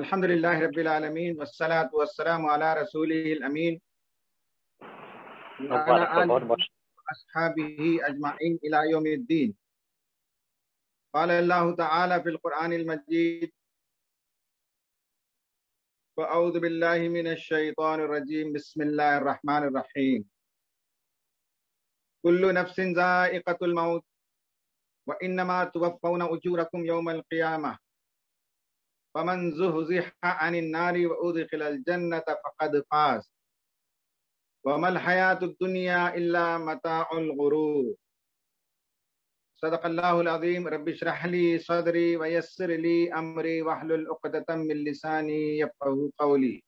अल्हम्दुलिल्लाहि रब्बिल आलमीन वस्सलातु वस्सलामु अला रसूलिहिल अमीन व अला आलिहि व अस्हाबिही अजमाइन इला यौमिद्दीन। क़ाल अल्लाहु तआला फ़िल क़ुरआनिल मजीद व अऊज़ु बिल्लाहि मिनश शैतानिर रजीम बिस्मिल्लाहिर रहमानिर रहीम। कुल्लु नफ्सिन ज़ाइक़तुल मौत व इन्नमा तुवफ़्फ़ौना उजूरकुम यौमल क़ियामह फमन ज़ुहज़िहा अनिन नारि व उदख़िलल जन्नत फ़क़द फ़ाज़ वमल हयातुद दुनिया इल्ला मताउल गुरूर। सदक़ल्लाहुल अज़ीम। रब्बि इश्रह ली सदरी व यस्सिर ली अमरी वहलुल उक़दतम मिन लिसानी यफ़क़हू क़ौली।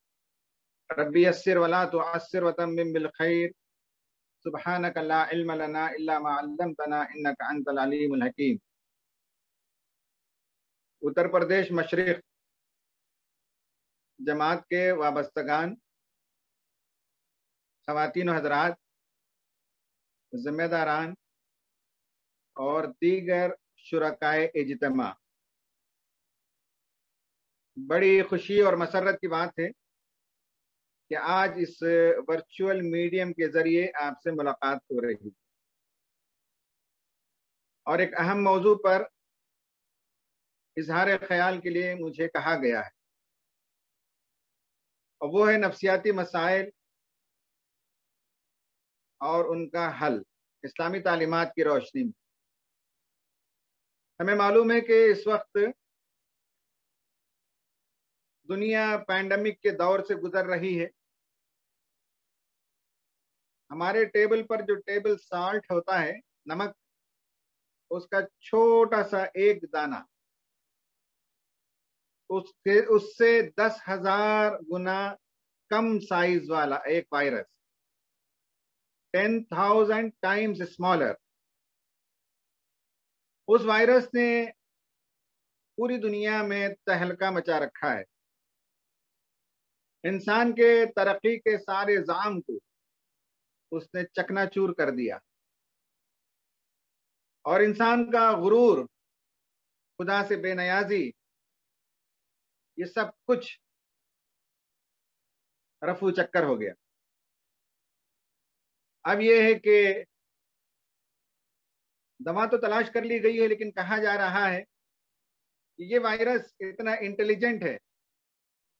रब्बि यस्सिर वला तुअस्सिर व तम्मिम बिल खैर। सुब्हानक ला इल्म लना इल्ला मा अल्लमतना इन्नका अंतल अलीमुल हकीम। उत्तर प्रदेश मशरिक़ जमात के वाबस्तगान, ख़वातीन हज़रात, ज़िम्मेदारान और दीगर शुरकाए इज्तिमा, बड़ी खुशी और मसरत की बात है कि आज इस वर्चुअल मीडियम के ज़रिए आपसे मुलाकात हो रही है और एक अहम मौजू पर इजहार ख्याल के लिए मुझे कहा गया है, और वो है नफ्सियाती मसाइल और उनका हल इस्लामी तालीमात की रोशनी में। हमें मालूम है कि इस वक्त दुनिया पैंडेमिक के दौर से गुजर रही है। हमारे टेबल पर जो टेबल साल्ट होता है, नमक, उसका छोटा सा एक दाना उससे 10,000 गुना कम साइज वाला एक वायरस, 10,000 टाइम्स स्मॉलर, उस वायरस ने पूरी दुनिया में तहलका मचा रखा है। इंसान के तरक्की के सारे जाम को उसने चकनाचूर कर दिया और इंसान का गुरूर, खुदा से बेनियाजी, ये सब कुछ रफू चक्कर हो गया। अब ये है कि दवा तो तलाश कर ली गई है, लेकिन कहा जा रहा है कि ये वायरस इतना इंटेलिजेंट है,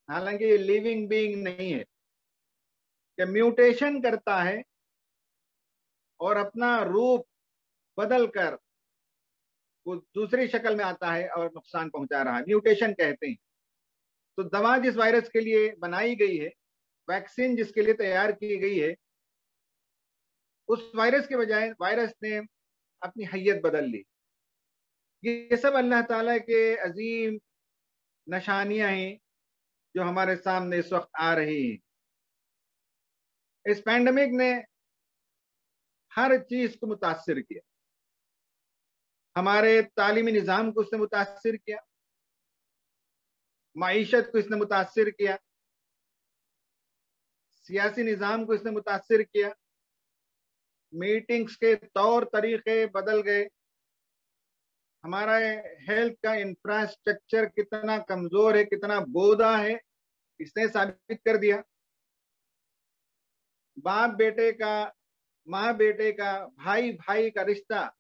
हालांकि ये लिविंग बीइंग नहीं है, कि म्यूटेशन करता है और अपना रूप बदल कर वो दूसरी शक्ल में आता है और नुकसान पहुंचा रहा है। म्यूटेशन कहते हैं। तो दवा जिस वायरस के लिए बनाई गई है, वैक्सीन जिसके लिए तैयार की गई है, उस वायरस के बजाय वायरस ने अपनी हैयत बदल ली। ये सब अल्लाह ताला के अजीम निशानियां हैं जो हमारे सामने इस वक्त आ रही हैं। इस पैंडेमिक ने हर चीज को मुतासिर किया। हमारे तालीमी निज़ाम को इसने मुतासिर किया, मईशत को इसने मुतासिर किया, सियासी निज़ाम को इसने मुतासिर किया, मीटिंग्स के तौर तरीके बदल गए, हमारा हेल्थ का इंफ्रास्ट्रक्चर कितना कमजोर है, कितना बोदा है, इसने साबित कर दिया। बाप बेटे का, माँ बेटे का, भाई भाई का रिश्ता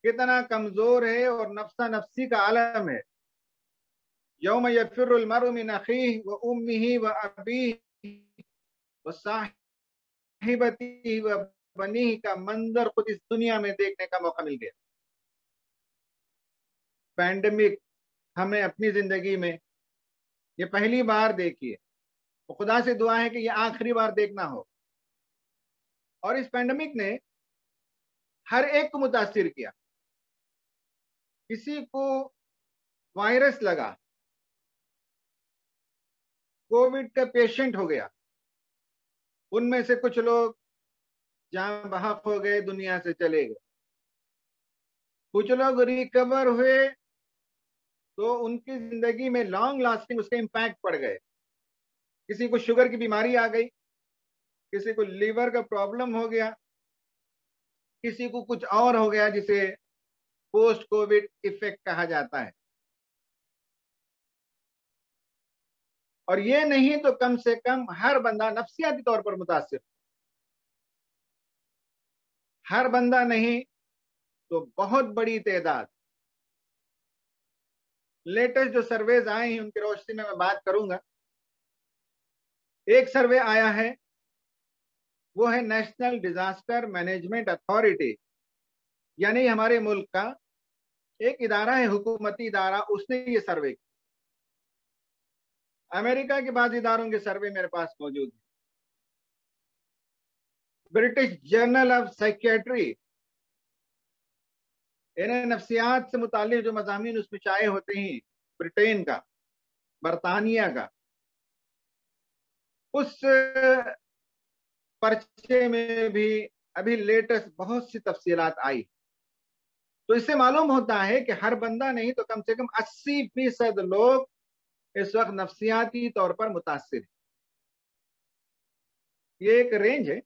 कितना कमजोर है और नफ्सा नफ्सी का आलम है। यौम यफिरुल मरउ मिन अखीह व उम्मिही व अबीही व साहिबती व बनीह का मंजर खुद इस दुनिया में देखने का मौका मिल गया। पैंडेमिक हमें अपनी जिंदगी में ये पहली बार देखी है, तो खुदा से दुआ है कि ये आखिरी बार देखना हो। और इस पैंडेमिक ने हर एक को मुतासिर किया। किसी को वायरस लगा, कोविड का पेशेंट हो गया, उनमें से कुछ लोग जान बहक हो गए, दुनिया से चले गए। कुछ लोग रिकवर हुए तो उनकी जिंदगी में लॉन्ग लास्टिंग उसके इम्पैक्ट पड़ गए। किसी को शुगर की बीमारी आ गई, किसी को लीवर का प्रॉब्लम हो गया, किसी को कुछ और हो गया जिसे पोस्ट कोविड इफेक्ट कहा जाता है। और ये नहीं तो कम से कम हर बंदा नफ्सियाती तौर पर मुतासिर, हर बंदा नहीं तो बहुत बड़ी तादाद। लेटेस्ट जो सर्वेज आए हैं उनकी रोशनी में मैं बात करूंगा। एक सर्वे आया है, वो है नेशनल डिजास्टर मैनेजमेंट अथॉरिटी, यानी हमारे मुल्क का एक इदारा है, हुकूमती इदारा, उसने ये सर्वे किया। अमेरिका के बाद इदारों के सर्वे मेरे पास मौजूद है। ब्रिटिश जर्नल ऑफ साइकियाट्री, इन्हें नफ्सियात से मुतालिक जो मज़ामीन उसमें शाये होते हैं, ब्रिटेन का, बरतानिया का, उस पर्चे में भी अभी लेटेस्ट बहुत सी तफसीलात आई। तो इससे मालूम होता है कि हर बंदा नहीं तो कम से कम 80% लोग इस वक्त नफ्सियाती तौर पर मुतासिर है। ये एक रेंज है,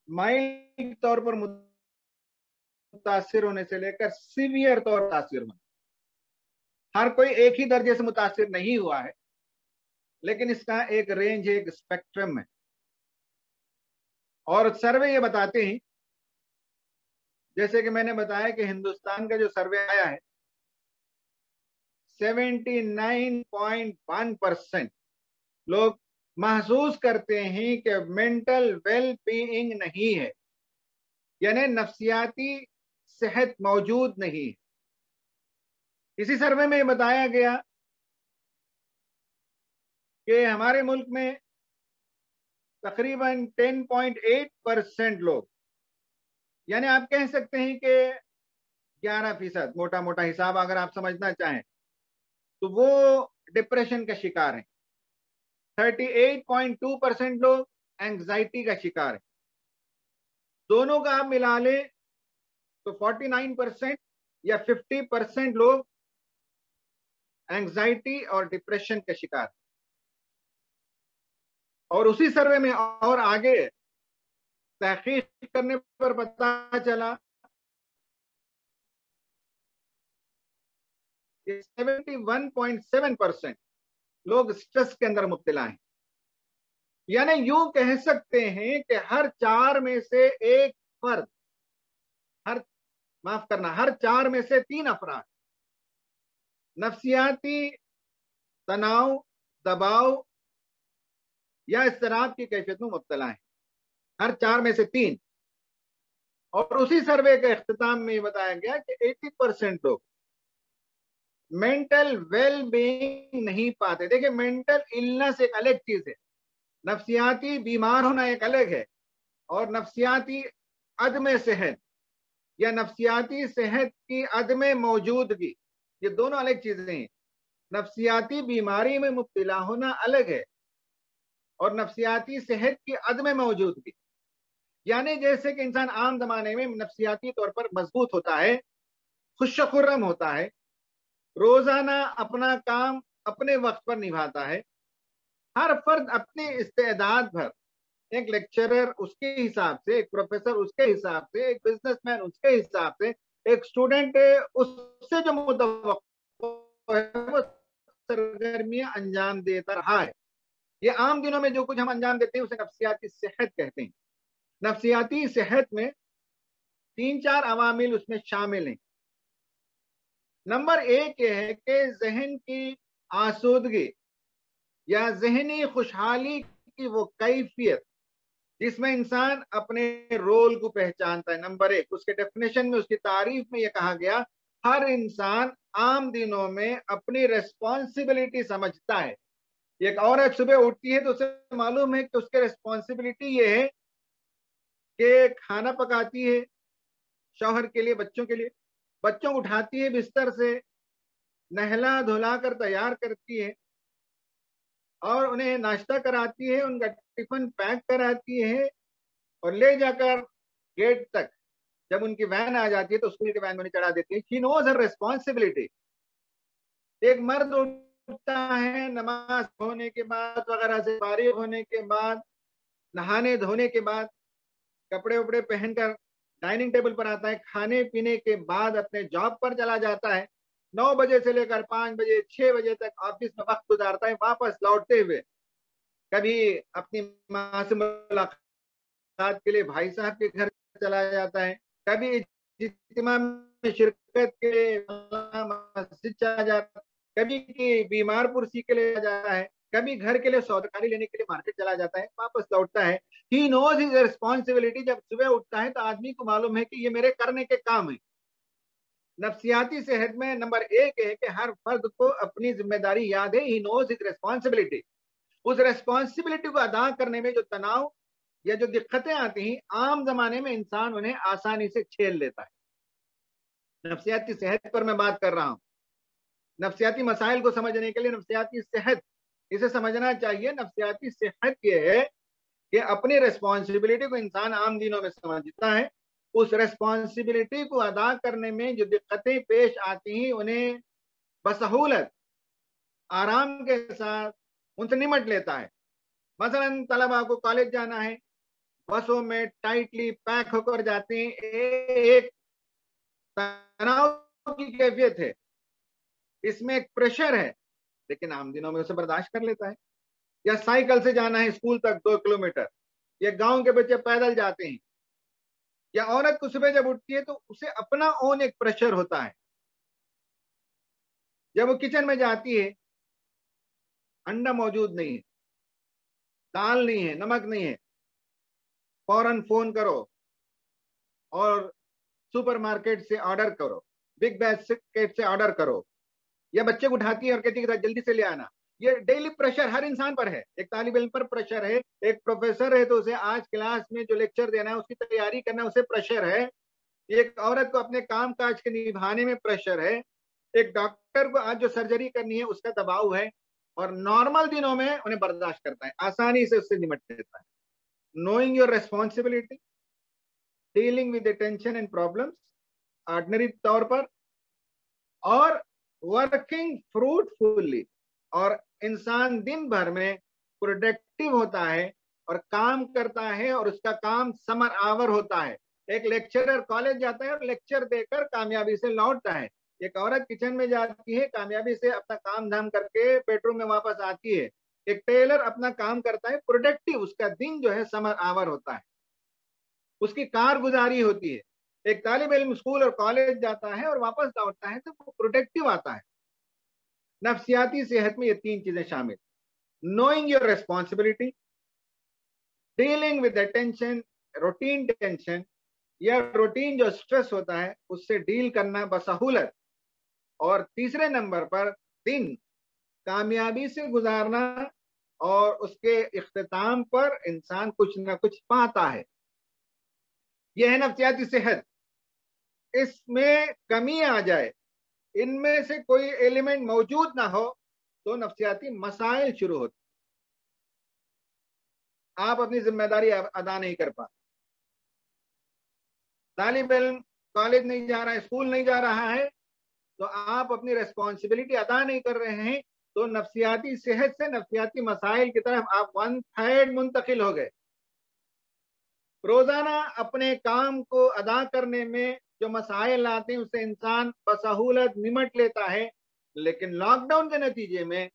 माइल्ड तौर पर मुतासिर होने से लेकर सीवियर तौर पर मुतासिर होने। हर कोई एक ही दर्जे से मुतासिर नहीं हुआ है, लेकिन इसका एक रेंज है, एक स्पेक्ट्रम है। और सर्वे ये बताते हैं, जैसे कि मैंने बताया कि हिंदुस्तान का जो सर्वे आया है, 79.1% लोग महसूस करते हैं कि मेंटल वेल बीइंग नहीं है, यानी नफ्सियाती सेहत मौजूद नहीं है। इसी सर्वे में बताया गया कि हमारे मुल्क में तकरीबन 10.8% लोग, यानी आप कह सकते हैं कि 11%, मोटा मोटा हिसाब अगर आप समझना चाहें तो वो डिप्रेशन का शिकार है। 38.2% लोग एंग्जाइटी का शिकार है। दोनों का आप मिला ले तो 49% या 50% लोग एंग्जाइटी और डिप्रेशन के शिकार। और उसी सर्वे में और आगे तहकीक करने पर पता चला कि 71.7% लोग स्ट्रेस के अंदर मुब्तला हैं। यानी यूं कह सकते हैं कि हर 4 में से एक फर्द, हर 4 में से 3 अफराद नफ्सियाती तनाव, दबाव या इज़्तिराब की कैफियत में मुब्तला है, हर 4 में से 3। और उसी सर्वे के इख्तिताम में बताया गया कि 80% लोग मेंटल वेल बीइंग नहीं पाते। देखिए, मेंटल इलनेस एक अलग चीज है, नफ्सियाती बीमार होना एक अलग है, और नफ्सियाती अदम सेहत या नफ्सियाती सेहत की अदम मौजूदगी, ये दोनों अलग चीजें हैं। नफ्सियाती बीमारी में मुब्तला होना अलग है और नफ्सियाती सेहत की अदम मौजूदगी, यानी जैसे कि इंसान आम जमाने में नफ्सियाती तौर पर मजबूत होता है, खुश-खुर्रम होता है, रोजाना अपना काम अपने वक्त पर निभाता है, हर फर्द अपने इस्तेदाद पर, एक लेक्चरर उसके हिसाब से, एक प्रोफेसर उसके हिसाब से, एक बिजनेसमैन उसके हिसाब से, एक स्टूडेंट उससे जो मुतवक्को है वो सरगर्मियां अंजाम देता रहा है। ये आम दिनों में जो कुछ हम अंजाम देते हैं उसे नफ्सियाती सेहत कहते हैं। नफ्सियाती सेहत में 3-4 अवामिल उसमें शामिल हैं। नंबर 1 ये है कि जहन की आसूदगी या जहनी खुशहाली की वो कैफियत जिसमें इंसान अपने रोल को पहचानता है। नंबर 1, उसके डेफिनेशन में, उसकी तारीफ में यह कहा गया, हर इंसान आम दिनों में अपनी रेस्पॉन्सिबिलिटी समझता है। एक औरत सुबह उठती है तो उसे मालूम है कि उसकी रेस्पॉन्सिबिलिटी ये है कि खाना पकाती है शौहर के लिए, बच्चों के लिए, बच्चों को उठाती है बिस्तर से, नहला धुला कर तैयार करती है और उन्हें नाश्ता कराती है, उनका टिफिन पैक कराती है और ले जाकर गेट तक, जब उनकी वैन आ जाती है तो स्कूल के वैन में चढ़ा देती है। She knows her responsibility. एक मर्द उठता है नमाज होने के बाद, वगैरह से फारिग होने के बाद, नहाने धोने के बाद, कपड़े उपड़े पहनकर डाइनिंग टेबल पर आता है, खाने पीने के बाद अपने जॉब पर चला जाता है, 9 बजे से लेकर 5 बजे 6 बजे तक ऑफिस में वक्त गुजारता है। वापस लौटते हुए कभी अपनी माँ से मुलाकात के लिए भाई साहब के घर चला जाता है, कभी इज्तिमा में शिरकत के लिए मस्जिद चला जाता है, कभी की बीमार पुरसी के लिए जाता है, कभी घर के लिए सौदाकारी लेने के लिए मार्केट चला जाता है, वापस लौटता है। He knows his responsibility. जब सुबह उठता है तो आदमी को मालूम है कि ये मेरे करने के काम है। नफ्सियाती सेहत में नंबर एक है कि हर फर्द को अपनी जिम्मेदारी याद है। He knows his responsibility. उस रेस्पॉन्सिबिलिटी को अदा करने में जो तनाव या जो दिक्कतें आती हैं, आम जमाने में इंसान उन्हें आसानी से झेल लेता है। नफ्सियाती सेहत पर मैं बात कर रहा हूं। नफ्सियाती मसाइल को समझने के लिए नफ्सियाती सेहत, इसे समझना चाहिए। नफ्सियाती सेहत ये है कि अपनी रेस्पॉन्सिबिलिटी को इंसान आम दिनों में समझता है, उस रेस्पॉन्सिबिलिटी को अदा करने में जो दिक्कतें पेश आती हैं उन्हें बसहूलत, आराम के साथ उनसे निमट लेता है। मसलन तलबा को कॉलेज जाना है, बसों में टाइटली पैक होकर जाते हैं, एक तनाव की कैफियत है, इसमें एक प्रेशर है, लेकिन आम दिनों में उसे बर्दाश्त कर लेता है। या साइकिल से जाना है स्कूल तक 2 किलोमीटर, या गांव के बच्चे पैदल जाते हैं, या औरत को सुबह जब उठती है तो उसे अपना ओन एक प्रेशर होता है। जब वो किचन में जाती है, अंडा मौजूद नहीं है, दाल नहीं है, नमक नहीं है, फौरन फोन करो और सुपरमार्केट से ऑर्डर करो, बिग बास्केट से ऑर्डर करो। या बच्चे को उठाती है और कहती है जल्दी से ले आना। ये डेली प्रेशर हर इंसान पर है। एक तालिब इल्म पर प्रेशर है, एक प्रोफेसर है तो उसे आज क्लास में जो लेक्चर देना है उसकी तैयारी करना है, उसे प्रेशर है। एक औरत को अपने काम काज के निभाने में प्रेशर है। एक डॉक्टर को आज जो सर्जरी करनी है उसका दबाव है, और नॉर्मल दिनों में उन्हें बर्दाश्त करता है, आसानी से उससे निमट लेता है। Knowing your responsibility, dealing with tension and problems ordinary तौर पर, और वर्किंग फ्रूटफुली, और इंसान दिन भर में प्रोडक्टिव होता है और काम करता है, और उसका काम समर आवर होता है। एक लेक्चरर कॉलेज जाता है और लेक्चर देकर कामयाबी से लौटता है। एक औरत किचन में जाती है, कामयाबी से अपना काम धाम करके बेडरूम में वापस आती है। एक टेलर अपना काम करता है प्रोडक्टिव, उसका दिन जो है समर आवर होता है, उसकी कारगुजारी होती है। एक तालिब इल्म स्कूल और कॉलेज जाता है और वापस लौटता है तो वो प्रोडक्टिव आता है। नफ्सियाती सेहत में ये तीन चीजें शामिल: knowing your responsibility, dealing with tension, routine tension या रूटीन जो स्ट्रेस होता है उससे डील करना बसहूलत, और तीसरे नंबर पर दिन कामयाबी से गुजारना, और उसके इख्तिताम पर इंसान कुछ ना कुछ पाता है। यह है नफ्सियाती सेहत। इसमें कमी आ जाए, इनमें से कोई एलिमेंट मौजूद ना हो, तो नफ्सियाती मसाइल शुरू होते। आप अपनी जिम्मेदारी अदा नहीं कर पाते। तालिब इल्म कॉलेज नहीं जा रहा है, स्कूल नहीं जा रहा है, तो आप अपनी रेस्पॉन्सिबिलिटी अदा नहीं कर रहे हैं, तो नफ्सियाती सेहत से नफ्सियाती मसाइल की तरफ आप 1/3 मुंतकिल हो गए। रोजाना अपने काम को अदा करने में जो मसाइल आते हैं उससे इंसान बसहूलत निमट लेता है, लेकिन लॉकडाउन के नतीजे में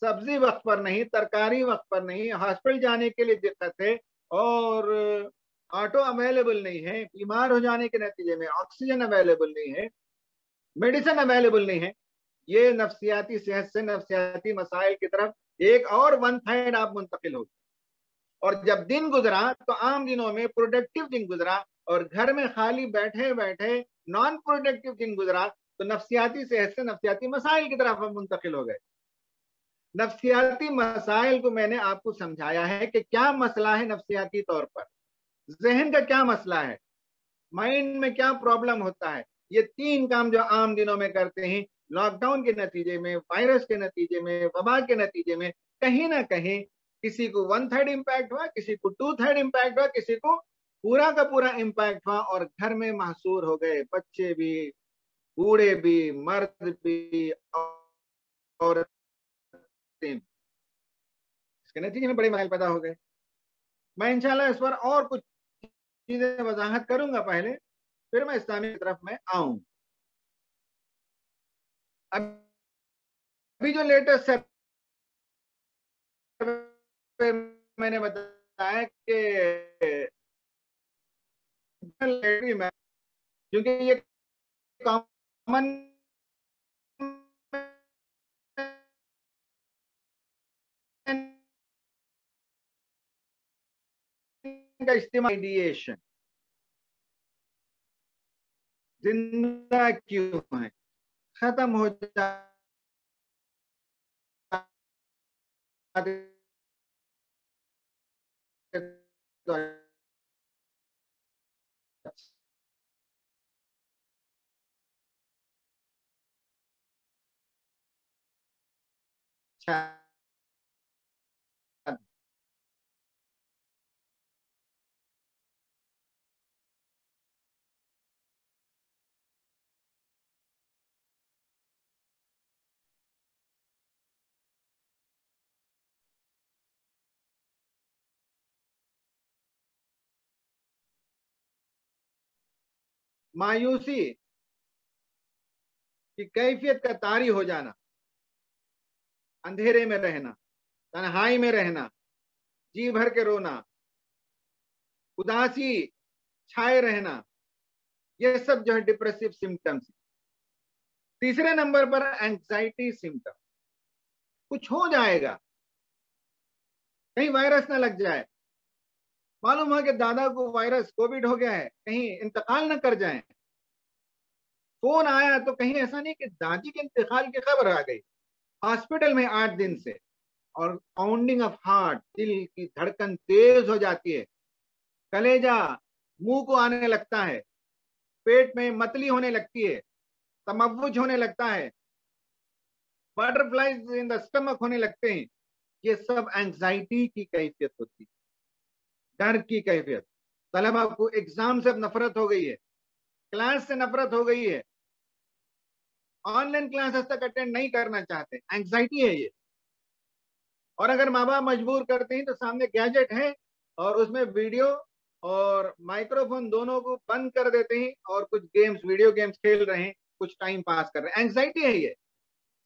सब्जी वक्त पर नहीं, तरकारी वक्त पर नहीं, हॉस्पिटल जाने के लिए दिक्कत है, और ऑटो अवेलेबल नहीं है, बीमार हो जाने के नतीजे में ऑक्सीजन अवेलेबल नहीं है, मेडिसिन अवेलेबल नहीं है। ये नफ्सियाती सेहत से नफ्सियाती मसाइल की तरफ एक और 1/3 आप मुंतकिल हो। और जब दिन गुजरा तो आम दिनों में प्रोडक्टिव दिन गुजरा, और घर में खाली बैठे बैठे नॉन प्रोडक्टिव दिन गुजरा, तो नफ्सियाती सेहत से नफ्सियाती मसाइल की तरफ हम मुंतकिल हो गए। नफ्सियाती मसाइल को मैंने आपको समझाया है कि क्या मसला है नफ्सियाती तौर पर, जहन का क्या मसला है, माइंड में क्या प्रॉब्लम होता है। ये तीन काम जो आम दिनों में करते हैं, लॉकडाउन के नतीजे में, वायरस के नतीजे में, वबा के नतीजे में कहीं ना कहीं किसी को 1/3 इम्पैक्ट हुआ, किसी को 2/3 इम्पैक्ट हुआ, किसी को पूरा का पूरा इम्पैक्ट हुआ, और घर में महसूर हो गए, बच्चे भी, बूढ़े भी, मर्द भी, औरतें। इसके नतीजे में बड़े मसाइल पैदा हो गए। मैं इंशाल्लाह इस पर और कुछ चीजें वजाहत करूंगा पहले, फिर मैं इस्लामी की तरफ में आऊं। अभी जो लेटेस्ट सर्वे पे मैंने बताया कि में, क्योंकि ये कॉमन का इस्तेमाल, आइडिएशन जिंदा क्यों है, खत्म हो जाते तो अच्छा। मायूसी की कैफियत का तारी हो जाना, अंधेरे में रहना, तन्हाई में रहना, जी भर के रोना, उदासी छाए रहना, ये सब जो है डिप्रेसिव सिम्टम्स। तीसरे नंबर पर एंजाइटी सिम्टम, कुछ हो जाएगा, कहीं वायरस ना लग जाए, मालूम है कि दादा को वायरस कोविड हो गया है, कहीं इंतकाल न कर जाए, फोन आया तो कहीं ऐसा नहीं कि दादी के इंतकाल की खबर आ गई, हॉस्पिटल में 8 दिन से, और पाउंडिंग ऑफ हार्ट, दिल की धड़कन तेज हो जाती है, कलेजा मुंह को आने लगता है, पेट में मतली होने लगती है, तमव्वुज होने लगता है, बटरफ्लाइज इन द स्टमक होने लगते हैं। ये सब एंजाइटी की कैफियत होती है, डर की कैफियत। तलबा को एग्जाम से नफरत हो गई है, क्लास से नफरत हो गई है, ऑनलाइन क्लासेस तक अटेंड नहीं करना चाहते, एंजाइटी है ये। और अगर माँ बाप मजबूर करते हैं तो सामने गैजेट है और उसमें वीडियो और माइक्रोफोन दोनों को बंद कर देते हैं और कुछ गेम्स, वीडियो गेम्स खेल रहे हैं, कुछ टाइम पास कर रहे हैं। एंजाइटी है ये,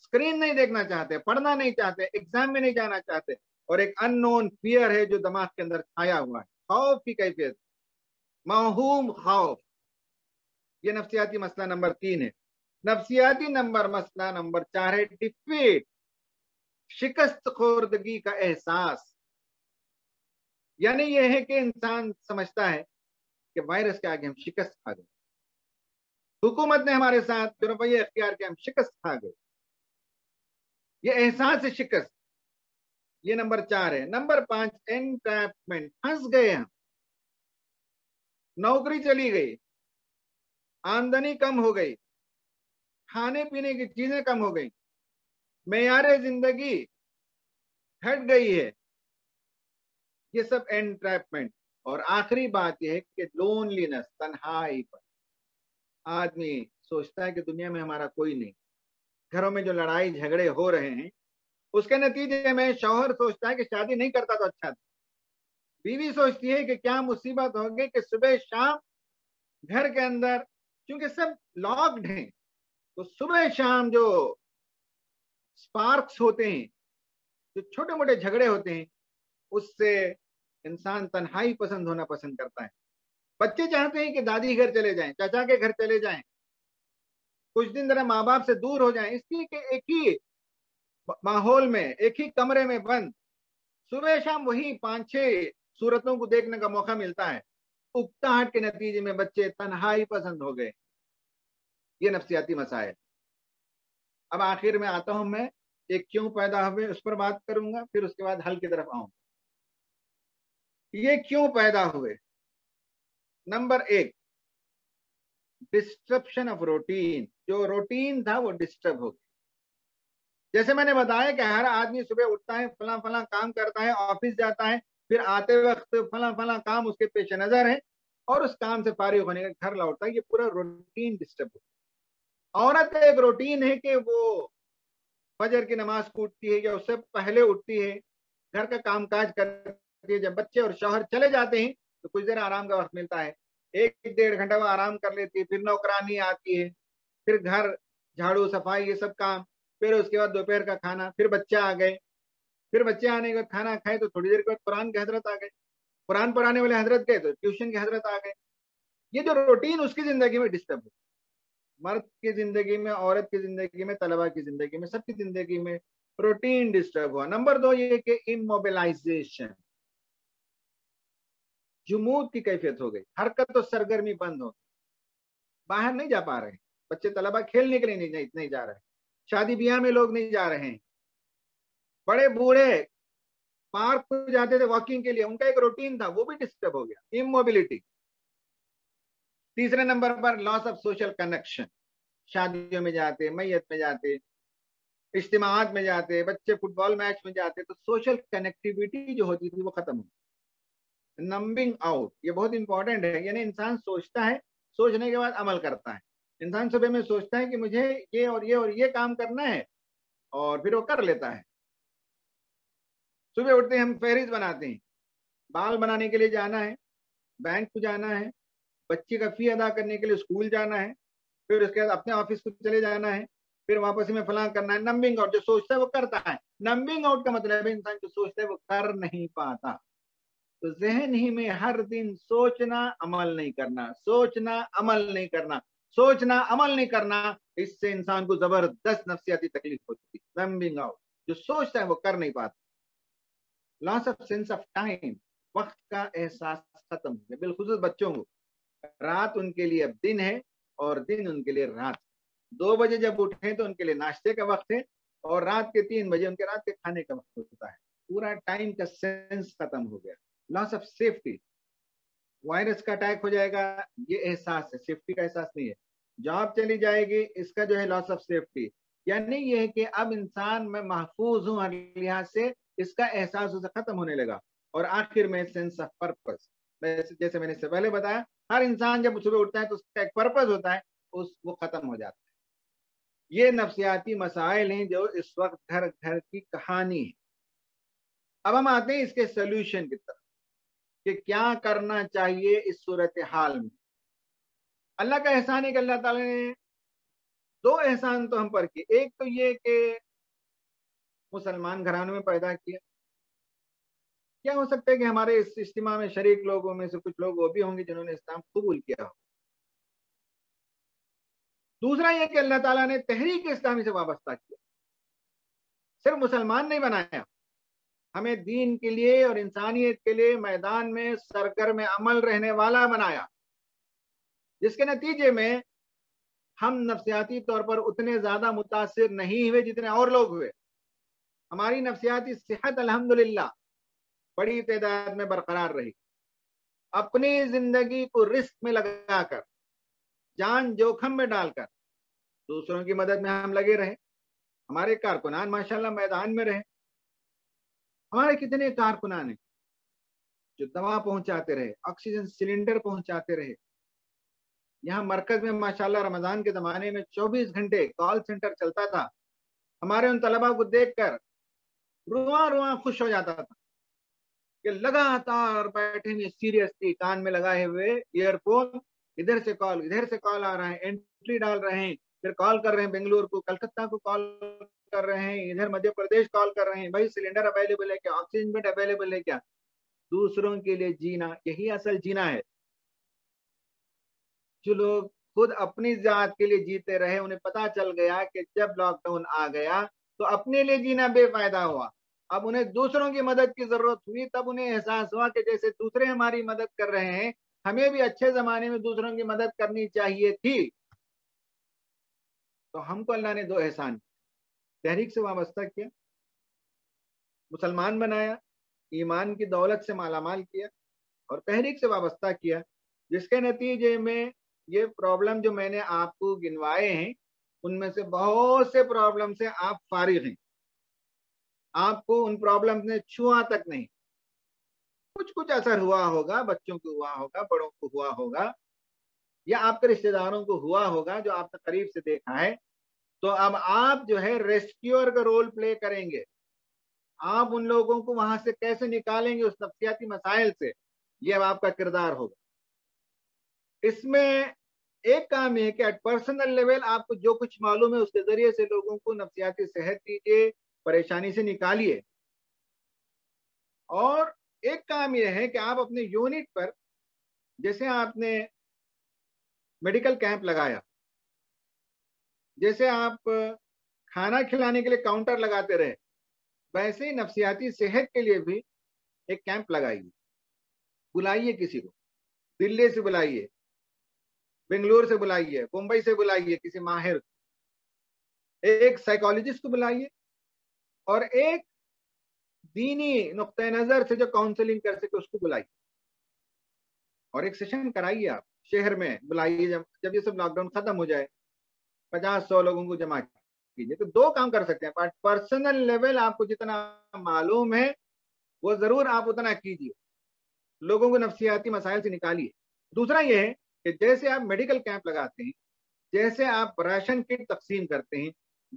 स्क्रीन नहीं देखना चाहते, पढ़ना नहीं चाहते, एग्जाम में नहीं जाना चाहते, और एक अननोन फियर है जो दिमाग के अंदर छाया हुआ है, खौफ की कैफियत, मौहूम खौफ। ये नफ्सियाती मसला नंबर 3 है। नफ्सियाती मसला नंबर 4 है डिफीट, शिकस्त खोर्दगी का एहसास। यानी यह है कि इंसान समझता है कि वायरस के आगे हम शिकस्त खा गए, हुकूमत ने हमारे साथ जो रवैये अख्तियार किया, हम शिकस्त खा गए, ये एहसास है शिकस्त। ये नंबर 4 है। नंबर 5 एनट्रैपमेंट, फंस गए हम, नौकरी चली गई, आमदनी कम हो गई, खाने पीने की चीजें कम हो गई, मेयार जिंदगी घट गई है, ये सब एनट्रैपमेंट। और आखिरी बात यह है कि लोनलीनेस, तन्हाई पर। आदमी सोचता है कि दुनिया में हमारा कोई नहीं, घरों में जो लड़ाई झगड़े हो रहे हैं उसके नतीजे में शौहर सोचता है कि शादी नहीं करता तो अच्छा था, बीवी सोचती है कि क्या मुसीबत होगी कि सुबह शाम घर के अंदर, क्योंकि सब लॉक्ड हैं, तो सुबह शाम जो स्पार्क्स होते हैं, जो छोटे मोटे झगड़े होते हैं, उससे इंसान तन्हाई पसंद होना पसंद करता है। बच्चे चाहते हैं कि दादी घर चले जाएं, चाचा के घर चले जाएं, कुछ दिन जरा माँ बाप से दूर हो जाएं, इसलिए कि एक ही माहौल में, एक ही कमरे में बंद, सुबह शाम वही 5-6 सूरतों को देखने का मौका मिलता है। उकताहट के नतीजे में बच्चे तन्हाई पसंद हो गए। ये नफ्सियाती मसाइल। अब आखिर में आता हूं मैं, एक क्यों पैदा हुए उस पर बात करूंगा, फिर उसके बाद हल की तरफ आऊंगा। ये क्यों पैदा हुए? Number 1, disruption of routine. जो रूटीन था वो डिस्टर्ब हो गया। जैसे मैंने बताया कि हर आदमी सुबह उठता है, फला फला काम करता है, ऑफिस जाता है, फिर आते वक्त फला फला काम उसके पेश नजर है, और उस काम से फारिग होने का घर लौटता है। ये पूरा रूटीन डिस्टर्ब हो गया। औरत का एक रूटीन है कि वो फजर की नमाज को उठती है या उससे पहले उठती है, घर का कामकाज करती है, जब बच्चे और शौहर चले जाते हैं तो कुछ देर आराम का वक्त मिलता है, 1-1.5 घंटा वो आराम कर लेती है, फिर नौकरानी आती है, फिर घर झाड़ू सफाई ये सब काम, फिर उसके बाद दोपहर का खाना, फिर बच्चे आ गए, फिर बच्चे आने के बाद खाना खाए तो थोड़ी देर के बाद कुरान के हजरत आ गए, कुरान पढ़ाने वाले हजरत गए तो ट्यूशन के हजरत आ गए। ये जो रूटीन उसकी जिंदगी में डिस्टर्ब हो, मर्द की जिंदगी में, औरत की जिंदगी में, तलबा की जिंदगी में, सबकी जिंदगी में रूटीन डिस्टर्ब हुआ। नंबर 2 ये कि इमोबिलाइजेशन, जुमूद की कैफियत हो गई, हरकत तो सरगर्मी बंद हो, बाहर नहीं जा पा रहे हैं बच्चे, तलबा खेलने के लिए नहीं जा रहे हैं, शादी ब्याह में लोग नहीं जा रहे हैं, बड़े बूढ़े पार्क को जाते थे वॉकिंग के लिए, उनका एक रूटीन था, वो भी डिस्टर्ब हो गया, इमोबिलिटी। तीसरे नंबर पर लॉस ऑफ सोशल कनेक्शन, शादियों में जाते, मैयत में जाते, इज्तिमात में जाते, बच्चे फुटबॉल मैच में जाते, तो सोशल कनेक्टिविटी जो होती थी वो खत्म हो गई। नंबिंग आउट, ये बहुत इंपॉर्टेंट है, यानी इंसान सोचता है, सोचने के बाद अमल करता है। इंसान सुबह में सोचता है कि मुझे ये और ये और ये काम करना है, और फिर वो कर लेता है। सुबह उठते हैं हम फहरिस्त बनाते हैं, बाल बनाने के लिए जाना है, बैंक को जाना है, बच्चे का फी अदा करने के लिए स्कूल जाना है, फिर उसके बाद अपने ऑफिस को चले जाना है, फिर वापस में फलां करना है। नंबिंग आउट, जो सोचता है वो करता है। नंबिंग आउट का मतलब है इंसान जो सोचता है वो कर नहीं पाता। तो जहन ही में हर दिन सोचना अमल नहीं करना, सोचना अमल नहीं करना, सोचना अमल नहीं करना, इससे इंसान को जबरदस्त नफ्सियाती तकलीफ होती है। नंबिंग आउट, जो सोचता है वो कर नहीं पाता। Loss of sense of time, वक्त का एहसास खत्म हो गया, बिलखुसूस बच्चों को। रात उनके लिए अब दिन है और दिन उनके लिए रात। 2 बजे जब उठे तो उनके लिए नाश्ते का वक्त है, और रात के 3 बजे उनके रात के खाने का वक्त होता है। पूरा टाइम का सेंस खत्म हो गया। लॉस ऑफ सेफ्टी, वायरस का अटैक हो जाएगा, ये एहसास है, सेफ्टी का एहसास नहीं है। जॉब चली जाएगी, इसका जो है लॉस ऑफ सेफ्टी, यानी ये है कि अब इंसान मैं महफूज हूं हर लिहाज से, इसका एहसास उसे खत्म होने लगा। और आखिर में सेंस ऑफ पर्पस, जैसे मैंने इससे पहले बताया, हर इंसान जब सुबह उठता है तो उसका एक पर्पस होता है, वो खत्म हो जाता है। ये नफ्सियाती मसाइल हैं जो इस वक्त घर घर की कहानी है। अब हम आते हैं इसके सोल्यूशन की तरफ कि क्या करना चाहिए इस सूरत हाल में। अल्लाह का एहसान है कि अल्लाह ताला ने 2 एहसान तो हम पर किए। एक तो ये कि मुसलमान घरानों में पैदा किया। क्या हो सकता है कि हमारे इस इज्तिमा में शरीक लोगों में से कुछ लोग वो भी होंगे जिन्होंने इस्लाम कबूल किया हो। दूसरा ये कि अल्लाह ताला ने तहरीक इस्लामी से वाबस्ता किया, सिर्फ मुसलमान नहीं बनाया, हमें दीन के लिए और इंसानियत के लिए मैदान में सरगर्म अमल रहने वाला बनाया, जिसके नतीजे में हम नफ्सियाती तौर पर उतने ज्यादा मुतासिर नहीं हुए जितने और लोग हुए। हमारी नफ्सियाती सेहत अल्हम्दुलिल्लाह बड़ी तादाद में बरकरार रही। अपनी जिंदगी को रिस्क में लगाकर, जान जोखम में डालकर दूसरों की मदद में हम लगे रहे। हमारे कारकुनान माशाल्लाह मैदान में रहे। हमारे कितने कारकुनान हैं जो दवा पहुंचाते रहे, ऑक्सीजन सिलेंडर पहुंचाते रहे। यहाँ मरकज में माशाल्लाह रमजान के जमाने में 24 घंटे कॉल सेंटर चलता था। हमारे उन तलबा को देखकर रुआ रुआ खुश हो जाता था कि लगातार बैठे हुए सीरियसली कान में लगाए हुए ईयरफोन, इधर से कॉल आ रहा है, एंट्री डाल रहे हैं, फिर कॉल कर रहे हैं बेंगलुरु को, कलकत्ता को कॉल कर रहे हैं, इधर मध्य प्रदेश कॉल कर रहे हैं, भाई सिलेंडर अवेलेबल है क्या, ऑक्सीजन बेड अवेलेबल है क्या। दूसरों के लिए जीना, यही असल जीना है। जो लोग खुद अपनी जात के लिए जीते रहे, उन्हें पता चल गया कि जब लॉकडाउन आ गया तो अपने लिए जीना बेफायदा हुआ। अब उन्हें दूसरों की मदद की जरूरत हुई, तब उन्हें एहसास हुआ कि जैसे दूसरे हमारी मदद कर रहे हैं, हमें भी अच्छे जमाने में दूसरों की मदद करनी चाहिए थी। तो हमको अल्लाह ने 2 एहसान, तहरीक से वाबस्ता किया, मुसलमान बनाया, ईमान की दौलत से मालामाल किया, और तहरीक से वाबस्ता किया, जिसके नतीजे में ये प्रॉब्लम जो मैंने आपको गिनवाए हैं, उनमें से बहुत से प्रॉब्लम से आप फारिग हैं। आपको उन प्रॉब्लम ने छुआ तक नहीं। कुछ कुछ असर हुआ होगा, बच्चों को हुआ होगा, बड़ों को हुआ होगा, या आपके रिश्तेदारों को हुआ होगा जो आपने करीब से देखा है। तो अब आप जो है रेस्क्यूअर का रोल प्ले करेंगे। आप उन लोगों को वहां से कैसे निकालेंगे उस नफ्सियाती मसाइल से, ये अब आपका किरदार होगा। इसमें एक काम यह है कि एट पर्सनल लेवल आपको जो कुछ मालूम है उसके जरिए से लोगों को नफ्सियाती सेहत दीजिए, परेशानी से निकालिए। और एक काम यह है कि आप अपने यूनिट पर, जैसे आपने मेडिकल कैंप लगाया, जैसे आप खाना खिलाने के लिए काउंटर लगाते रहे, वैसे ही नफ्सियाती सेहत के लिए भी एक कैंप लगाइए। बुलाइए किसी को, दिल्ली से बुलाइए, बेंगलोर से बुलाइए, मुंबई से बुलाइए, किसी माहिर, एक साइकोलॉजिस्ट को बुलाइए और एक दीनी नुक्ते नजर से जो काउंसलिंग कर सके उसको बुलाइए और एक सेशन कराइए। आप शहर में बुलाइए, जब ये सब लॉकडाउन खत्म हो जाए 50-100 लोगों को जमा कीजिए। तो दो काम कर सकते हैं, पर्सनल लेवल आपको जितना मालूम है वो जरूर आप उतना कीजिए, लोगों को नफ्सियाती मसाइल से निकालिए। दूसरा ये है कि जैसे आप मेडिकल कैंप लगाते हैं, जैसे आप राशन किट तकसीम करते हैं,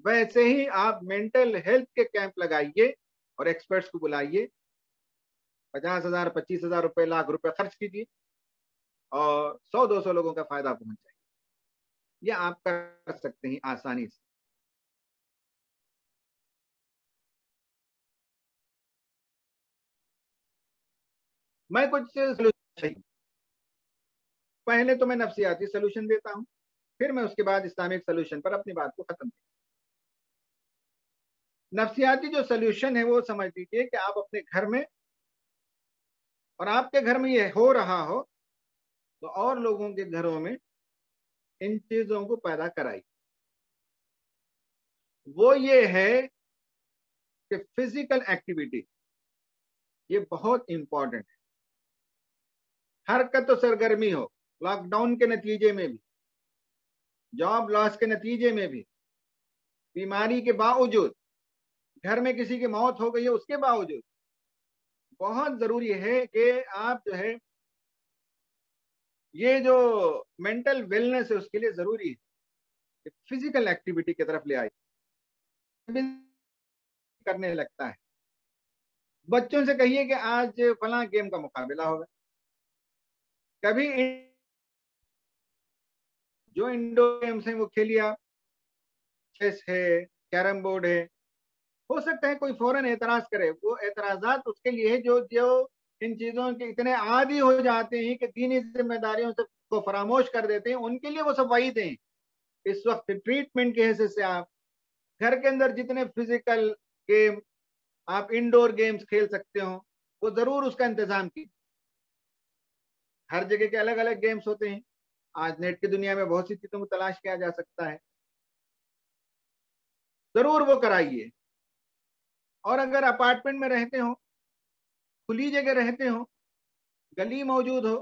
वैसे ही आप मेंटल हेल्थ के कैंप लगाइए और एक्सपर्ट्स को बुलाइए। 50,000, 25,000 रुपए, लाख रुपए खर्च कीजिए और 100-200 लोगों का फायदा पहुंचाइए। ये आप कर सकते हैं आसानी से। मैं कुछ सोल्यूशन, पहले तो मैं नफ्सियाती सोल्यूशन देता हूँ, फिर मैं उसके बाद इस्लामिक सोल्यूशन पर अपनी बात को खत्म। नफ्सियाती जो सोल्यूशन है वो समझ लीजिए कि आप अपने घर में, और आपके घर में ये हो रहा हो तो और लोगों के घरों में इन चीजों को पैदा कराइए। वो ये है कि फिजिकल एक्टिविटी ये बहुत इंपॉर्टेंट है। हरकत तो सरगर्मी हो, लॉकडाउन के नतीजे में भी, जॉब लॉस के नतीजे में भी, बीमारी के बावजूद, घर में किसी की मौत हो गई है उसके बावजूद, बहुत जरूरी है कि आप जो है ये जो मेंटल वेलनेस है उसके लिए जरूरी है कि फिजिकल एक्टिविटी की तरफ ले आए। करने लगता है, बच्चों से कहिए कि आज फला गेम का मुकाबला होगा। कभी जो इंडोर गेम्स हैं वो खेलिए आप, चेस है, कैरम बोर्ड है। हो सकता है कोई फौरन एतराज करे, वो एतराजात उसके लिए जो जो इन चीजों के इतने आदी हो जाते हैं कि दीनी जिम्मेदारियों से को फरामोश कर देते हैं, उनके लिए वो सब वाइद हैं। इस वक्त ट्रीटमेंट के हिसाब से आप घर के अंदर जितने फिजिकल गेम, आप इंडोर गेम्स खेल सकते हो, वो जरूर उसका इंतजाम कीजिए। हर जगह के अलग अलग गेम्स होते हैं, आज नेट की दुनिया में बहुत सी चीजों को तलाश किया जा सकता है, जरूर वो कराइए। और अगर अपार्टमेंट में रहते हो, खुली जगह रहते हो, गली मौजूद हो,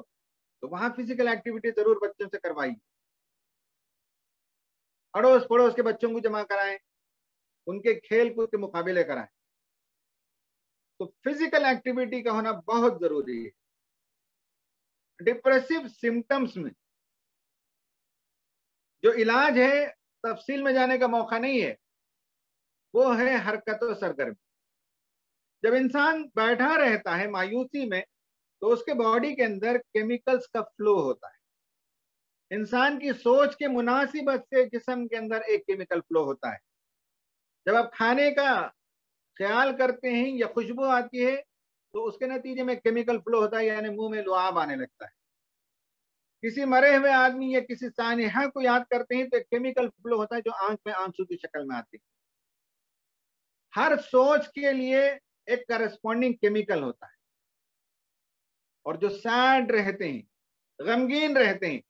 तो वहां फिजिकल एक्टिविटी जरूर बच्चों से करवाइए। अड़ोस पड़ोस के बच्चों को जमा कराएं, उनके खेल कूद के मुकाबले कराएं। तो फिजिकल एक्टिविटी का होना बहुत जरूरी है। डिप्रेसिव सिम्टम्स में जो इलाज है, तफसील में जाने का मौका नहीं है, वो है हरकत और सरगर्मी। जब इंसान बैठा रहता है मायूसी में, तो उसके बॉडी के अंदर केमिकल्स का फ्लो होता है। इंसान की सोच के मुनासिबत से जिस्म के अंदर एक केमिकल फ्लो होता है। जब आप खाने का ख्याल करते हैं या खुशबू आती है, तो उसके नतीजे में केमिकल फ्लो होता है, यानी मुंह में लुआब आने लगता है। किसी मरे हुए आदमी या किसी सानिहा को याद करते हैं तो एक केमिकल फ्लो होता है जो आंख में आंसू की शक्ल में आती है। हर सोच के लिए एक करस्पॉन्डिंग केमिकल होता है। और जो सैड रहते हैं, गमगीन रहते हैं,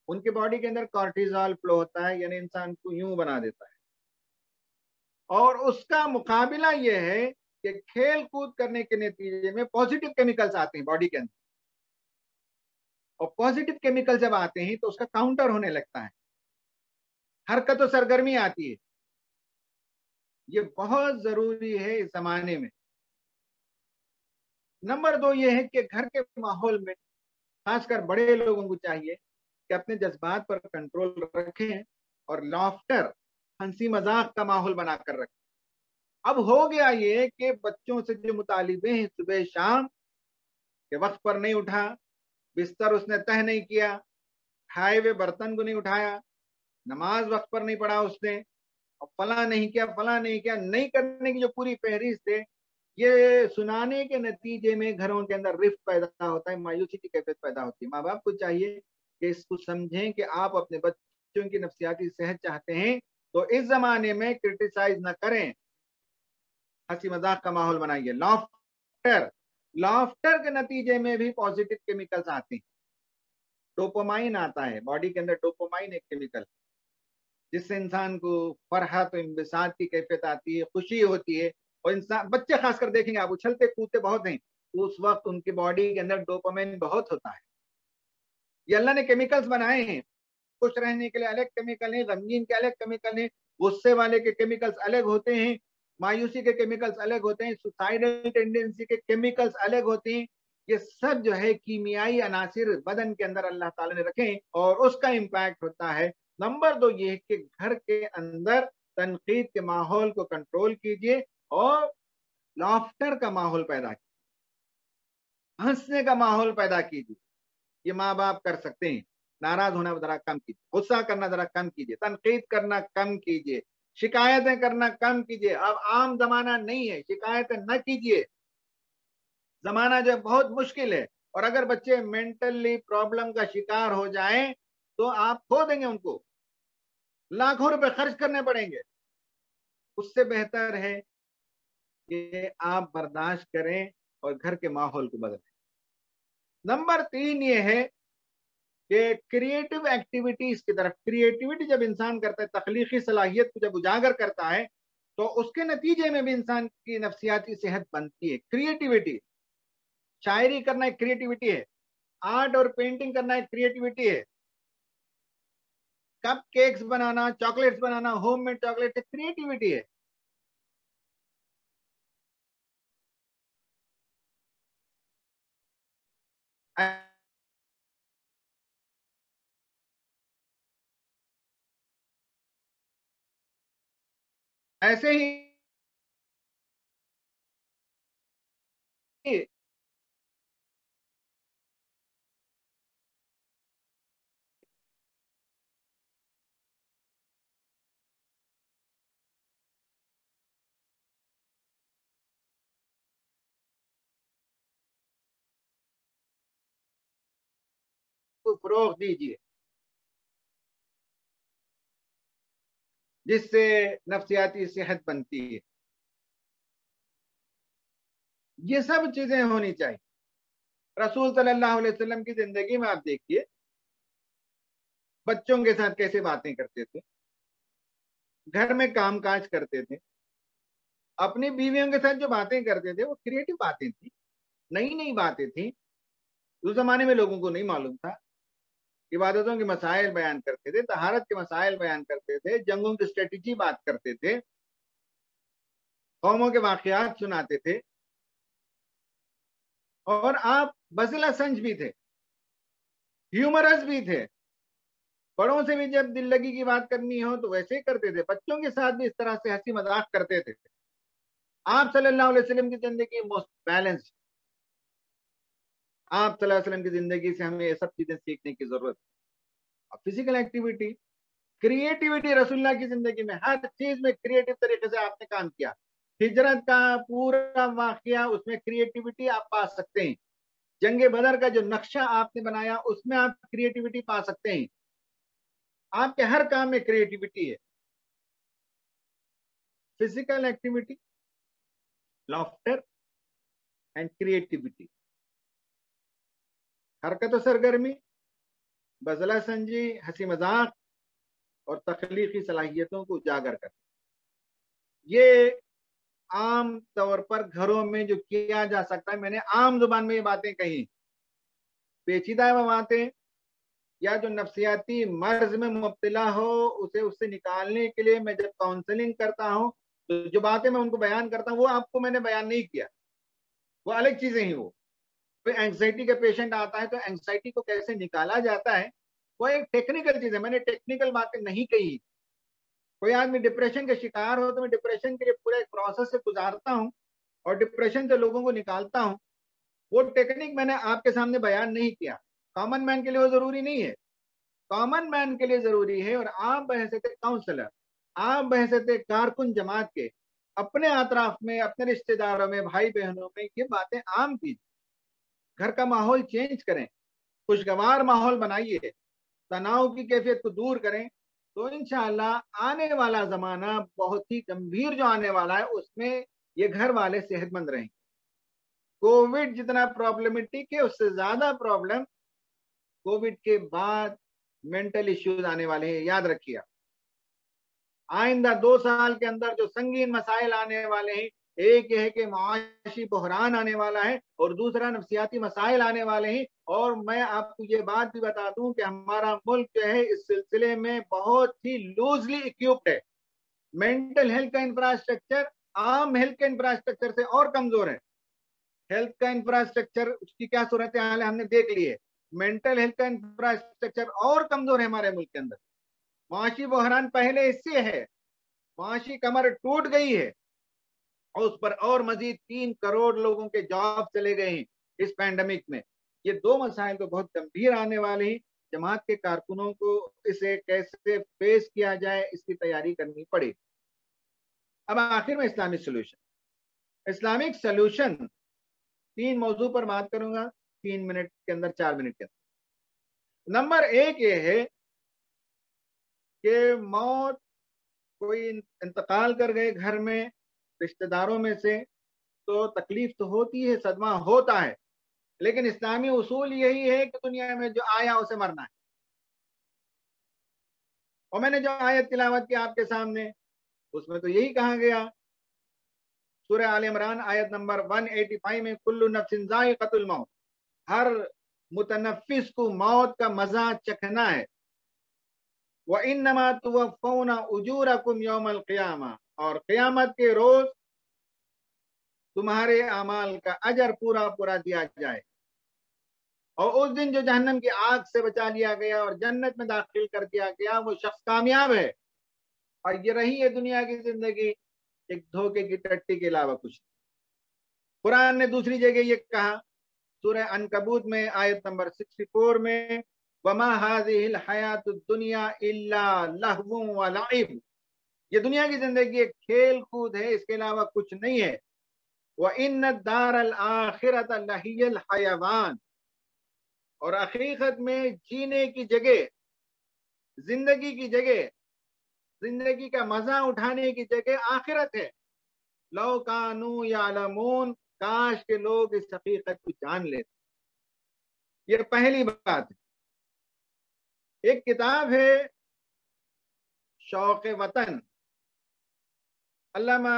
उनके बॉडी के अंदर कॉर्टिजोल फ्लो होता है, यानी इंसान को यूं बना देता है। और उसका मुकाबला यह है कि खेल कूद करने के नतीजे में पॉजिटिव केमिकल्स आते हैं बॉडी के अंदर, और पॉजिटिव केमिकल जब आते हैं तो उसका काउंटर होने लगता है, हरकत और सरगर्मी आती है। ये बहुत जरूरी है इस जमाने में। नंबर 2 ये है कि घर के माहौल में खासकर बड़े लोगों को चाहिए कि अपने जज्बात पर कंट्रोल रखें और लॉफ्टर, हंसी मजाक का माहौल बनाकर रखें। अब हो गया ये कि बच्चों से जो मुतालिबे हैं सुबह शाम के वक्त पर नहीं उठा, बिस्तर उसने तह नहीं किया, खाए हुए बर्तन को नहीं उठाया, नमाज वक्त पर नहीं पढ़ा उसने, और फला नहीं किया, फला नहीं किया, नहीं करने की जो पूरी फहरिस्त है, ये सुनाने के नतीजे में घरों के अंदर रिफ्ट पैदा होता है, मायूसी की कैफियत पैदा होती है। माँ बाप को चाहिए कि इसको समझें कि आप अपने बच्चों की नफ्सियाती सेहत चाहते हैं तो इस जमाने में क्रिटिसाइज न करें, हंसी मजाक का माहौल बनाइए। लॉफ्टर, लॉफ्टर के नतीजे में भी पॉजिटिव केमिकल्स आते हैं। डोपामाइन आता है बॉडी के अंदर, डोपामाइन एक केमिकल जिससे इंसान को फरहत इंबिसात की कैफियत आती है, खुशी होती है। और इंसान, बच्चे खासकर देखेंगे आप, उछलते कूदते बहुत हैं, उस वक्त उनकी बॉडी के अंदर डोपामाइन बहुत होता है। ये अल्लाह ने केमिकल्स बनाए हैं। खुश रहने के लिए अलग केमिकल है, गमगीन के अलग केमिकल है, गुस्से वाले के केमिकल्स अलग होते हैं, मायूसी के केमिकल्स अलग होते हैं, सुसाइडल टेंडेंसी के केमिकल्स अलग होते हैं। ये सब जो है कीमियाई अनासिर बदन के अंदर अल्लाह ताला ने रखे और उसका इम्पैक्ट होता है। नंबर 2 ये है कि घर के अंदर तनकीद के माहौल को कंट्रोल कीजिए और लॉफ्टर का माहौल पैदा कीजिए, हंसने का माहौल पैदा कीजिए। ये माँ बाप कर सकते हैं। नाराज होना जरा कम कीजिए, गुस्सा करना जरा कम कीजिए, तनकीद करना कम कीजिए, शिकायतें करना कम कीजिए। अब आम जमाना नहीं है, शिकायतें न कीजिए। जमाना जो है बहुत मुश्किल है, और अगर बच्चे मेंटली प्रॉब्लम का शिकार हो जाएं तो आप खो देंगे उनको, लाखों रुपए खर्च करने पड़ेंगे। उससे बेहतर है कि आप बर्दाश्त करें और घर के माहौल को बदलें। नंबर 3 ये है कि क्रिएटिव एक्टिविटीज की तरफ, क्रिएटिविटी जब इंसान करता है, तख्लीकी सलाहियत को जब उजागर करता है तो उसके नतीजे में भी इंसान की नफ्सियाती सेहत बनती है। क्रिएटिविटी, शायरी करना एक क्रिएटिविटी है, आर्ट और पेंटिंग करना एक क्रिएटिविटी है, कप केक्स बनाना, चॉकलेट्स बनाना, होममेड चॉकलेट एक क्रिएटिविटी है। ऐसे ही को फरोग दीजिए जिससे नफ्सियाती सेहत बनती है। ये सब चीजें होनी चाहिए। रसूल सल्लल्लाहु अलैहि वसल्लम की जिंदगी में आप देखिए, बच्चों के साथ कैसे बातें करते थे, घर में काम काज करते थे, अपनी बीवियों के साथ जो बातें करते थे वो क्रिएटिव बातें थी, नई नई बातें थी। उस जमाने में लोगों को नहीं मालूम था। इबादतों के मसाइल बयान करते थे, तहारत के मसाइल बयान करते थे, जंगों की स्ट्रेटेजी बात करते थे, कौमों के वाकयात सुनाते थे। और आप बज़िला संज भी थे, ह्यूमरस भी थे। बड़ों से भी जब दिल लगी की बात करनी हो तो वैसे ही करते थे, बच्चों के साथ भी इस तरह से हंसी मजाक करते थे। आप सल्लल्लाहु अलैहि वसल्लम की जिंदगी मोस्ट बैलेंस्ड। आप सल्लल्लाहु अलैहि वसल्लम की जिंदगी से हमें ये सब चीजें सीखने की जरूरत है। फिजिकल एक्टिविटी, क्रिएटिविटी, रसूलुल्लाह की जिंदगी में हर चीज में क्रिएटिव तरीके से आपने काम किया। हिजरत का पूरा वाकया, उसमें क्रिएटिविटी आप पा सकते हैं। जंगे बदर का जो नक्शा आपने बनाया उसमें आप क्रिएटिविटी पा सकते हैं। आपके हर काम में क्रिएटिविटी है। Physical activity, laughter and creativity, हरकत सरगर्मी, बजला संजी, हंसी मजाक और तख्लीकी सलाहियतों को उजागर कर, ये आम तौर पर घरों में जो किया जा सकता है। मैंने आम जुबान में ये बातें कही। पेचीदा बातें या जो नफ्सियाती मर्ज में मुब्तला हो उसे उससे निकालने के लिए मैं जब काउंसलिंग करता हूँ तो जो बातें मैं उनको बयान करता हूँ वो आपको मैंने बयान नहीं किया, वो अलग चीजें ही। वो कोई एंग्जाइटी का पेशेंट आता है तो एंग्जाइटी को कैसे निकाला जाता है वो एक टेक्निकल चीज है, मैंने टेक्निकल बातें नहीं कही। कोई आदमी डिप्रेशन का शिकार हो तो मैं डिप्रेशन के लिए पूरा एक प्रोसेस से गुजारता हूँ और डिप्रेशन से लोगों को निकालता हूँ। वो टेक्निक मैंने आपके सामने बयान नहीं किया। कॉमन मैन के लिए वो जरूरी नहीं है, कॉमन मैन के लिए जरूरी है। और आप बहसते काउंसलर, आप बहसते कारकुन जमात के, अपने अतराफ में, अपने रिश्तेदारों में, भाई बहनों में ये बातें आम कीजिए। घर का माहौल चेंज करें, खुशगवार माहौल बनाइए, तनाव की कैफियत को दूर करें, तो इंशाअल्लाह आने वाला जमाना बहुत ही गंभीर जो आने वाला है उसमें ये घर वाले सेहतमंद रहेंगे। कोविड जितना प्रॉब्लमेटिक है उससे ज्यादा प्रॉब्लम कोविड के बाद मेंटल इश्यूज आने वाले हैं, याद रखिए। आइंदा 2 साल के अंदर जो संगीन मसाइल आने वाले हैं, एक है कि माशी बहरान आने वाला है और दूसरा नफसियाती मसाइल आने वाले हैं। और मैं आपको ये बात भी बता दूं कि हमारा मुल्क जो है इस सिलसिले में बहुत ही लूजली इक्विप्ड है। मेंटल हेल्थ का इंफ्रास्ट्रक्चर आम हेल्थ के इंफ्रास्ट्रक्चर से और कमजोर है। हेल्थ का इंफ्रास्ट्रक्चर उसकी क्या सूरत हाल है हमने देख ली है, मेंटल हेल्थ का इंफ्रास्ट्रक्चर और कमजोर है हमारे मुल्क के अंदर। माशी बहरान पहले इससे है, माशी कमर टूट गई है और उस पर और मजीद 3 करोड़ लोगों के जॉब चले गए हैं इस पैंडमिक में। ये 2 मसाइल तो बहुत गंभीर आने वाले हैं। जमात के कारकुनों को इसे कैसे फेस किया जाए इसकी तैयारी करनी पड़ेगी। अब आखिर में इस्लामिक सोल्यूशन 3 मौजू पर बात करूंगा, 3 मिनट के अंदर, 4 मिनट के अंदर। नंबर 1 ये है कि मौत, कोई इंतकाल कर गए घर में रिश्तेदारों में से, तो तकलीफ तो होती है, सदमा होता है, लेकिन इस्लामी उसूल यही है कि दुनिया में जो आया उसे मरना है। और मैंने जो आयत तिलावत की आपके सामने, उसमें तो यही कहा गया, सूरह आल इमरान आयत नंबर 185 में, कुल्लु नफ्सिन जायक़तुल मौत, हर मुतनफ्फिस को मौत का मजा चखना है। व इन्नमा तुवफ़्फ़ौना उजूरकुम यौमल क़ियामा, और क़यामत के रोज तुम्हारे अमाल का अजर पूरा पूरा दिया जाए। और उस दिन जो जहन्नम की आग से बचा लिया गया और जन्नत में दाखिल कर दिया गया वो शख्स कामयाब है। और ये रही है दुनिया की जिंदगी एक धोखे की टट्टी के अलावा कुछ नहीं। कुरान ने दूसरी जगह ये कहा, सूरह अनकबूत में आयत नंबर 64 में, वमा हाज़िहिल हयातुद दुनिया इल्ला लहवुन व लइब, ये दुनिया की जिंदगी एक खेल कूद है, इसके अलावा कुछ नहीं है। व इन्न दारल आखिरत लहियल हयवान, और हकीकत में जीने की जगह, जिंदगी की जगह, जिंदगी का मजा उठाने की जगह आखिरत है। लो कानू यालमून, काश के लोग इस हकीकत को जान लेते। ये पहली बात है। एक किताब है शौक वतन, अल्लामा